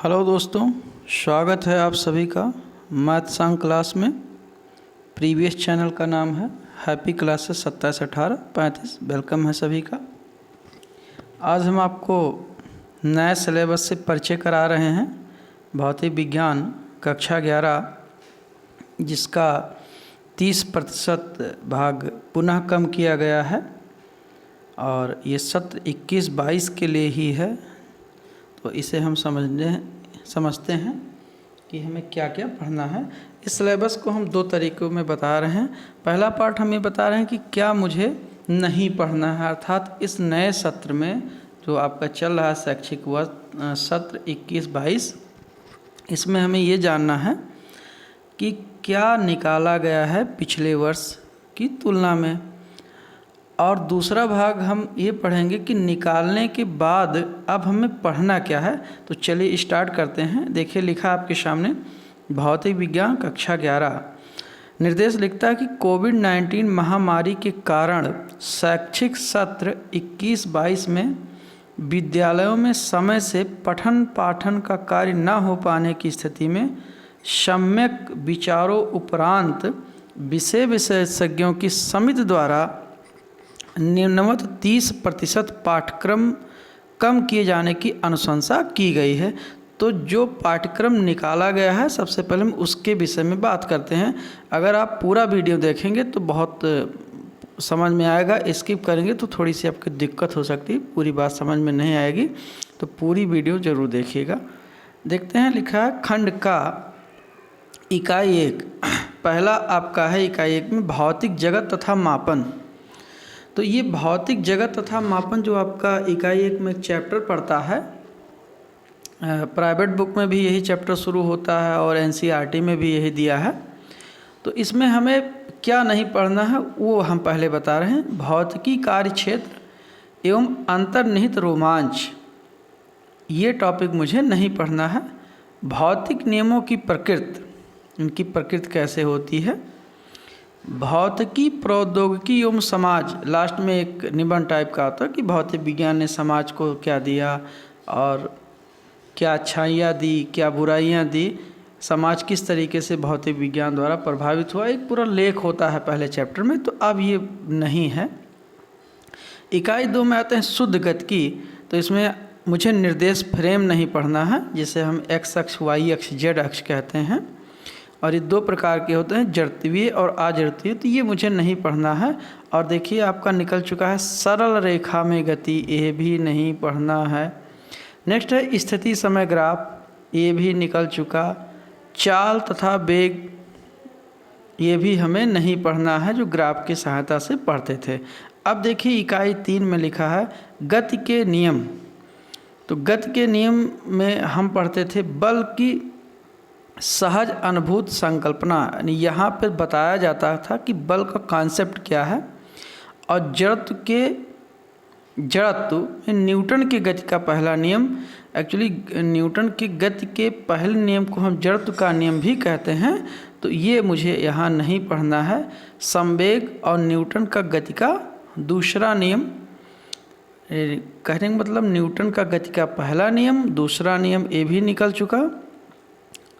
Hello दोस्तों, स्वागत है आप सभी का मैथ सांग क्लास में। प्रीवियस चैनल का नाम है हैप्पी क्लासेस 271835। वेलकम है सभी का। आज हम आपको नए सिलेबस से परिचय करा रहे हैं। भौतिक विज्ञान कक्षा 11 जिसका 30% भाग पुनः कम किया गया है और ये सत्र 21-22 के लिए ही है। तो इसे हम समझते हैं कि हमें क्या क्या पढ़ना है। इस सिलेबस को हम दो तरीक़ों में बता रहे हैं। पहला पार्ट हम ये बता रहे हैं कि क्या मुझे नहीं पढ़ना है, अर्थात इस नए सत्र में जो आपका चल रहा है शैक्षिक वर्ष सत्र 21-22, इसमें हमें ये जानना है कि क्या निकाला गया है पिछले वर्ष की तुलना में। और दूसरा भाग हम ये पढ़ेंगे कि निकालने के बाद अब हमें पढ़ना क्या है। तो चलिए स्टार्ट करते हैं। देखिए लिखा आपके सामने, भौतिक विज्ञान कक्षा 11 निर्देश लिखता है कि कोविड-19 महामारी के कारण शैक्षिक सत्र 21-22 में विद्यालयों में समय से पठन पाठन का कार्य न हो पाने की स्थिति में सम्यक विचारों उपरांत विषय विशेषज्ञों की समिति द्वारा निम्नवत 30% पाठ्यक्रम कम किए जाने की अनुशंसा की गई है। तो जो पाठ्यक्रम निकाला गया है, सबसे पहले हम उसके विषय में बात करते हैं। अगर आप पूरा वीडियो देखेंगे तो बहुत समझ में आएगा, स्किप करेंगे तो थोड़ी सी आपकी दिक्कत हो सकती है, पूरी बात समझ में नहीं आएगी। तो पूरी वीडियो ज़रूर देखिएगा। देखते हैं, लिखा है खंड का इकाई 1। पहला आपका है इकाई 1 में भौतिक जगत तथा मापन। तो ये भौतिक जगत तथा मापन जो आपका इकाई 1 में एक चैप्टर पढ़ता है, प्राइवेट बुक में भी यही चैप्टर शुरू होता है और एनसीईआरटी में भी यही दिया है। तो इसमें हमें क्या नहीं पढ़ना है वो हम पहले बता रहे हैं। भौतिकी कार्य क्षेत्र एवं अंतर्निहित रोमांच, ये टॉपिक मुझे नहीं पढ़ना है। भौतिक नियमों की प्रकृति, इनकी प्रकृति कैसे होती है। भौतिकी प्रौद्योगिकी एवं समाज, लास्ट में एक निबंध टाइप का आता है कि भौतिक विज्ञान ने समाज को क्या दिया और क्या अच्छाइयाँ दी, क्या बुराइयाँ दी, समाज किस तरीके से भौतिक विज्ञान द्वारा प्रभावित हुआ, एक पूरा लेख होता है पहले चैप्टर में। तो अब ये नहीं है। इकाई 2 में आते हैं शुद्ध गतिकी। तो इसमें मुझे निर्देश फ्रेम नहीं पढ़ना है, जिसे हम एक्स अक्ष, वाई अक्ष, जेड अक्ष कहते हैं। और ये दो प्रकार के होते हैं, जड़त्वीय और अजड़त्वीय। तो ये मुझे नहीं पढ़ना है। और देखिए आपका निकल चुका है सरल रेखा में गति, ये भी नहीं पढ़ना है। नेक्स्ट है स्थिति समय ग्राफ, ये भी निकल चुका। चाल तथा वेग, ये भी हमें नहीं पढ़ना है, जो ग्राफ की सहायता से पढ़ते थे। अब देखिए इकाई 3 में लिखा है गति के नियम। तो गति के नियम में हम पढ़ते थे बल की सहज अनुभूत संकल्पना, यानी यहाँ पर बताया जाता था कि बल का कॉन्सेप्ट क्या है। और जड़त्व न्यूटन की गति का पहला नियम, एक्चुअली न्यूटन की गति के पहले नियम को हम जड़त्व का नियम भी कहते हैं। तो ये मुझे यहाँ नहीं पढ़ना है। संवेग और न्यूटन का गति का दूसरा नियम, कहने का मतलब न्यूटन का गति का पहला नियम, दूसरा नियम ये भी निकल चुका।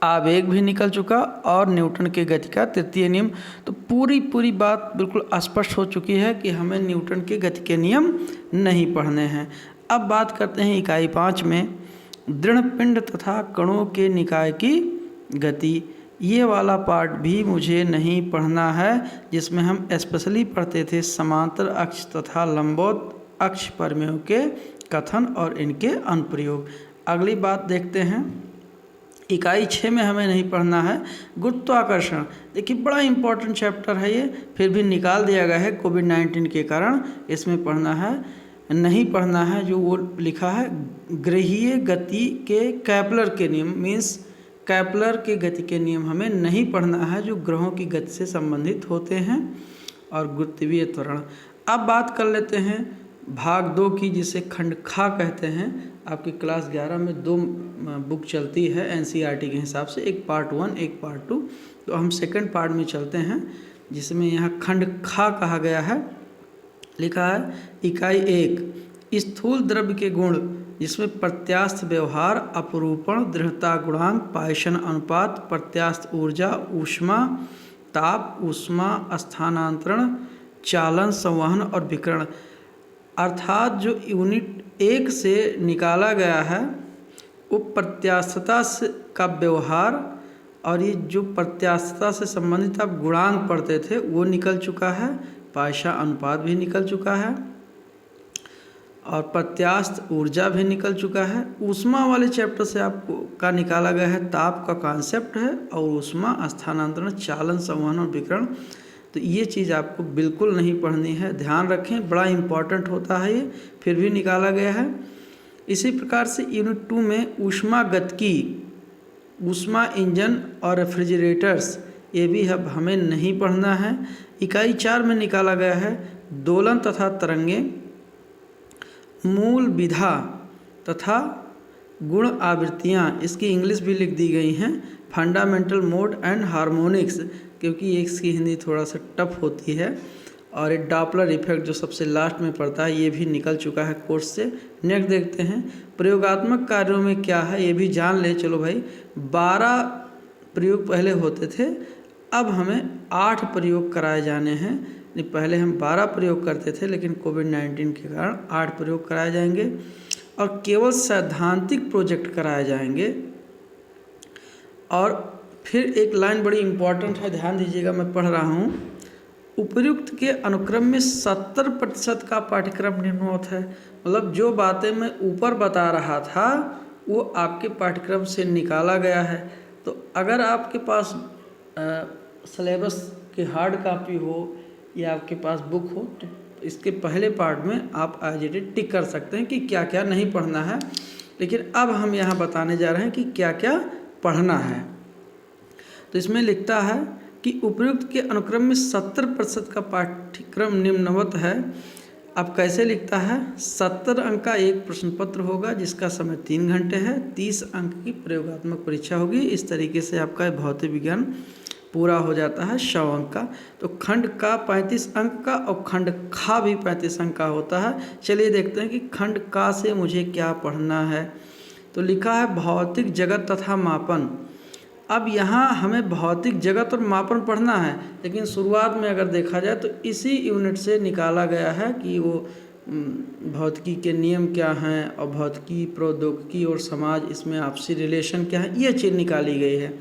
आवेग भी निकल चुका और न्यूटन के गति का तृतीय नियम। तो पूरी बात बिल्कुल स्पष्ट हो चुकी है कि हमें न्यूटन के गति के नियम नहीं पढ़ने हैं। अब बात करते हैं इकाई 5 में दृढ़ पिंड तथा कणों के निकाय की गति। ये वाला पार्ट भी मुझे नहीं पढ़ना है, जिसमें हम स्पेशली पढ़ते थे समांतर अक्ष तथा लंबवत अक्ष परमेयों के कथन और इनके अनुप्रयोग। अगली बात देखते हैं, इकाई 6 में हमें नहीं पढ़ना है गुरुत्वाकर्षण। देखिए बड़ा इंपॉर्टेंट चैप्टर है ये, फिर भी निकाल दिया गया है कोविड-19 के कारण। इसमें पढ़ना है, नहीं पढ़ना है जो वो लिखा है ग्रहीय गति के कैपलर के नियम, मीन्स कैपलर के गति के नियम हमें नहीं पढ़ना है, जो ग्रहों की गति से संबंधित होते हैं, और गुरुत्वीय त्वरण। अब बात कर लेते हैं भाग 2 की, जिसे खंड खा कहते हैं। आपकी क्लास 11 में 2 बुक चलती है एनसीईआरटी के हिसाब से, एक पार्ट 1 एक पार्ट 2। तो हम सेकंड पार्ट में चलते हैं, जिसमें यहाँ खंड खा कहा गया है। लिखा है इकाई 1 स्थूल द्रव्य के गुण जिसमें प्रत्यास्थ व्यवहार, अपरूपण, दृढ़ता गुणांक, पाइशन अनुपात, प्रत्यास्थ ऊर्जा, ऊष्मा, ताप, ऊष्मा स्थानांतरण, चालन, संवहन और विकिरण, अर्थात जो यूनिट 1 से निकाला गया है वो प्रत्यास्थता का व्यवहार, और ये जो प्रत्यास्थता से संबंधित आप गुणांक पढ़ते थे वो निकल चुका है, पाइशा अनुपात भी निकल चुका है और प्रत्यास्थ ऊर्जा भी निकल चुका है। ऊष्मा वाले चैप्टर से आपको का निकाला गया है ताप का कॉन्सेप्ट है, और ऊष्मा स्थानांतरण, चालन, संवहन और विकिरण। तो ये चीज़ आपको बिल्कुल नहीं पढ़नी है, ध्यान रखें, बड़ा इम्पॉर्टेंट होता है ये, फिर भी निकाला गया है। इसी प्रकार से यूनिट 2 में ऊष्मागतिकी, ऊष्मा इंजन और रेफ्रिजरेटर्स, ये भी अब हमें नहीं पढ़ना है। इकाई 4 में निकाला गया है दोलन तथा तरंगे, मूल विधा तथा गुण आवृत्तियाँ, इसकी इंग्लिश भी लिख दी गई हैं, फंडामेंटल मोड एंड हार्मोनिक्स, क्योंकि इसकी हिंदी थोड़ा सा टफ होती है, और एक डॉपलर इफेक्ट जो सबसे लास्ट में पड़ता है ये भी निकल चुका है कोर्स से। नेक्स्ट देखते हैं प्रयोगात्मक कार्यों में क्या है, ये भी जान ले। चलो भाई, 12 प्रयोग पहले होते थे, अब हमें 8 प्रयोग कराए जाने हैं। नहीं, पहले हम 12 प्रयोग करते थे, लेकिन कोविड-19 के कारण 8 प्रयोग कराए जाएंगे और केवल सैद्धांतिक प्रोजेक्ट कराए जाएंगे। और फिर एक लाइन बड़ी इम्पॉर्टेंट है, ध्यान दीजिएगा, मैं पढ़ रहा हूँ। उपर्युक्त के अनुक्रम में 70% का पाठ्यक्रम निम्नवत है। मतलब जो बातें मैं ऊपर बता रहा था वो आपके पाठ्यक्रम से निकाला गया है। तो अगर आपके पास सिलेबस की हार्ड कॉपी हो या आपके पास बुक हो तो इसके पहले पार्ट में आप एज टिक कर सकते हैं कि क्या क्या नहीं पढ़ना है। लेकिन अब हम यहाँ बताने जा रहे हैं कि क्या क्या पढ़ना है। तो इसमें लिखता है कि उपर्युक्त के अनुक्रम में 70% का पाठ्यक्रम निम्नवत है। अब कैसे लिखता है, 70 अंक का एक प्रश्न पत्र होगा जिसका समय 3 घंटे है, 30 अंक की प्रयोगात्मक परीक्षा होगी। इस तरीके से आपका भौतिक विज्ञान पूरा हो जाता है 100 अंक का। तो खंड का 35 अंक का और खंड खा भी 35 अंक का होता है। चलिए देखते हैं कि खंड का से मुझे क्या पढ़ना है। तो लिखा है भौतिक जगत तथा मापन। अब यहाँ हमें भौतिक जगत और मापन पढ़ना है, लेकिन शुरुआत में अगर देखा जाए तो इसी यूनिट से निकाला गया है कि वो भौतिकी के नियम क्या हैं और भौतिकी, प्रौद्योगिकी और समाज, इसमें आपसी रिलेशन क्या है, ये चीज़ निकाली गई है।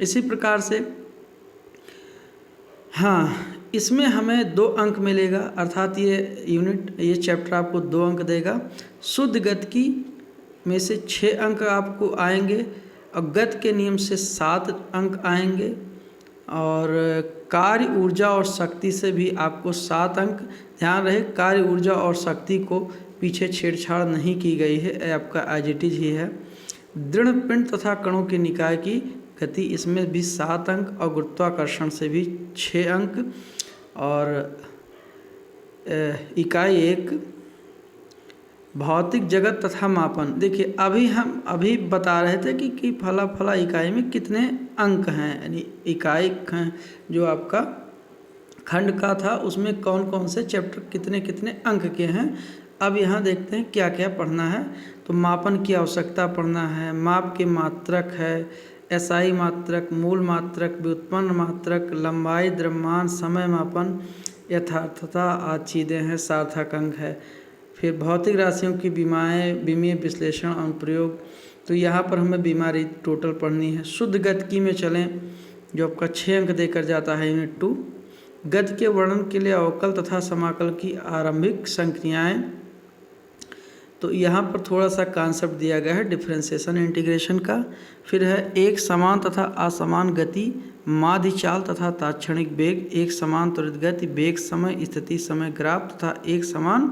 इसी प्रकार से हाँ, इसमें हमें 2 अंक मिलेगा, अर्थात ये चैप्टर आपको 2 अंक देगा। शुद्ध गतिकी में से 6 अंक आपको आएंगे और गति के नियम से 7 अंक आएंगे, और कार्य, ऊर्जा और शक्ति से भी आपको 7 अंक। ध्यान रहे, कार्य, ऊर्जा और शक्ति को पीछे छेड़छाड़ नहीं की गई है, आपका एज इट इज ही है। दृढ़ पिंड तथा कणों के निकाय की गति, इसमें भी 7 अंक, और गुरुत्वाकर्षण से भी 6 अंक, और इकाई 1 भौतिक जगत तथा मापन। देखिए हम अभी बता रहे थे कि फला फला इकाई में कितने अंक हैं, यानी इकाई जो आपका खंड का था उसमें कौन कौन से चैप्टर कितने कितने अंक के हैं। अब यहाँ देखते हैं क्या क्या पढ़ना है। तो मापन की आवश्यकता पढ़ना है, माप के मात्रक है, एसआई मात्रक, मूल मात्रक, व्युत्पन्न मात्रक, लंबाई, द्रव्यमान, समय मापन, यथार्थता आदि चीज़ें हैं, सार्थक अंक है। फिर भौतिक राशियों की विमीय विश्लेषण, अनुप्रयोग। तो यहाँ पर हमें बीमारी टोटल पढ़नी है। शुद्ध गतिकी में चलें, जो आपका 6 अंक देकर जाता है यूनिट 2। गति के वर्णन के लिए अवकल तथा समाकल की आरंभिक संक्रियाएं। तो यहाँ पर थोड़ा सा कॉन्सेप्ट दिया गया है डिफरेंशिएशन इंटीग्रेशन का। फिर है एक समान तथा असमान गति, माध्य चाल तथा तात्क्षणिक वेग, एक समान त्वरित गति, वेग समय, स्थिति समय ग्राफ तथा एक समान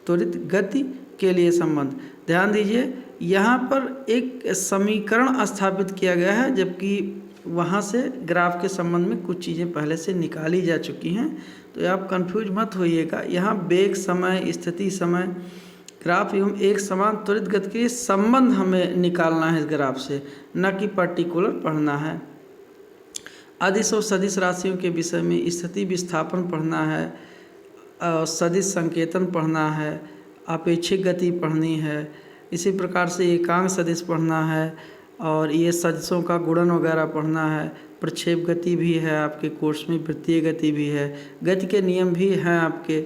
त्वरित गति के लिए संबंध। ध्यान दीजिए, यहाँ पर एक समीकरण स्थापित किया गया है, जबकि वहाँ से ग्राफ के संबंध में कुछ चीज़ें पहले से निकाली जा चुकी हैं। तो आप कंफ्यूज मत होइएगा। यहाँ वेग समय, स्थिति समय, ग्राफ एवं एक समान त्वरित गति के लिए संबंध हमें निकालना है इस ग्राफ से, न कि पर्टिकुलर पढ़ना है। अदिश और सदिश राशियों के विषय में स्थिति विस्थापन पढ़ना है, सदिश संकेतन पढ़ना है, अपेक्षिक गति पढ़नी है, इसी प्रकार से एकांक सदिश पढ़ना है और ये सदिशों का गुणन वगैरह पढ़ना है। प्रक्षेप गति भी है आपके कोर्स में, वृत्तीय गति भी है, गति के नियम भी हैं आपके,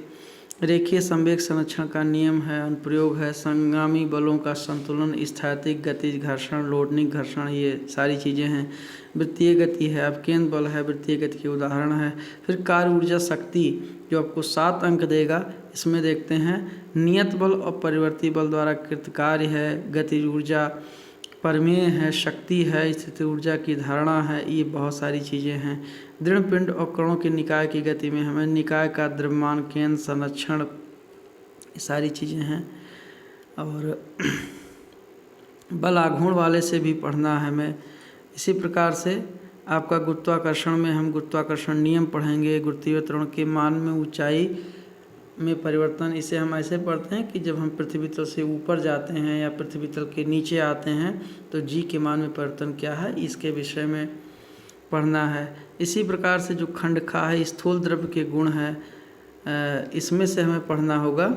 रेखीय संवेग संरक्षण का नियम है, अनुप्रयोग है, संगामी बलों का संतुलन, स्थैतिक गति, घर्षण, लोडनिक घर्षण, ये सारी चीज़ें हैं। वृत्तीय गति है, अब केंद्र बल है, वृत्तीय गति के उदाहरण है। फिर कार्य ऊर्जा शक्ति जो आपको 7 अंक देगा, इसमें देखते हैं नियत बल और परिवर्ती बल द्वारा कृत कार्य है, गतिज ऊर्जा, परमेय है, शक्ति है, स्थिति ऊर्जा की धारणा है, ये बहुत सारी चीज़ें हैं। दृढ़ पिंड और कणों के निकाय की गति में हमें निकाय का द्रव्यमान, केंद्र, संरक्षण, ये सारी चीज़ें हैं। और बल आघूर्ण वाले से भी पढ़ना है हमें। इसी प्रकार से आपका गुरुत्वाकर्षण में हम गुरुत्वाकर्षण नियम पढ़ेंगे, गुरुत्वीय त्वरण के मान में ऊंचाई में परिवर्तन। इसे हम ऐसे पढ़ते हैं कि जब हम पृथ्वी तल से ऊपर जाते हैं या पृथ्वी तल के नीचे आते हैं तो जी के मान में परिवर्तन क्या है, इसके विषय में पढ़ना है। इसी प्रकार से जो खंडखा है, स्थूल द्रव्य के गुण है, इसमें से हमें पढ़ना होगा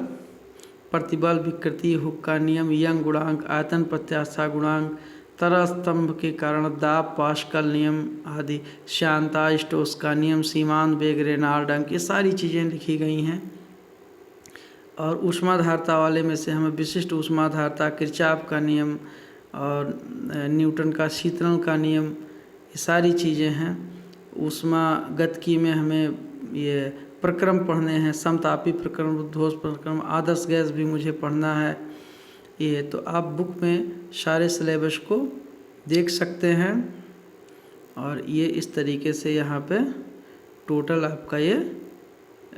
प्रतिबल, विकृति, हुक का नियम, यंग गुणांक, आयतन प्रत्यास्था गुणांक, तरल स्तंभ के कारण दाब, पास्कल नियम आदि, श्यानता, स्टोक्स का नियम, सीमांत वेग, रेनॉल्ड अंक, ये सारी चीज़ें लिखी गई हैं। और ऊष्माधारता वाले में से हमें विशिष्ट ऊष्माधारता, किरचॉफ का नियम और न्यूटन का शीतलन का नियम, ये सारी चीज़ें हैं। ऊष्मागतिकी में हमें ये प्रक्रम पढ़ने हैं, समतापी प्रक्रम, रुद्धोष प्रक्रम, आदर्श गैस भी मुझे पढ़ना है। ये तो आप बुक में सारे सिलेबस को देख सकते हैं और ये इस तरीके से यहाँ पे टोटल आपका ये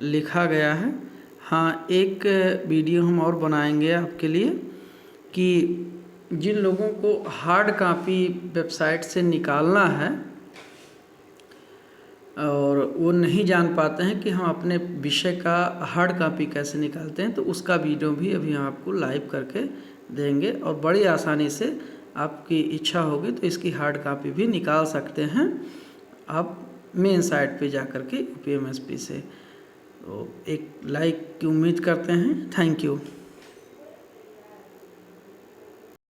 लिखा गया है। हाँ, एक वीडियो हम और बनाएंगे आपके लिए कि जिन लोगों को हार्ड कॉपी वेबसाइट से निकालना है और वो नहीं जान पाते हैं कि हम अपने विषय का हार्ड कॉपी कैसे निकालते हैं, तो उसका वीडियो भी अभी हम आपको लाइव करके देंगे और बड़ी आसानी से आपकी इच्छा होगी तो इसकी हार्ड कॉपी भी निकाल सकते हैं आप मेन साइट पे जा कर के UPMSP से। तो एक लाइक की उम्मीद करते हैं। Thank you.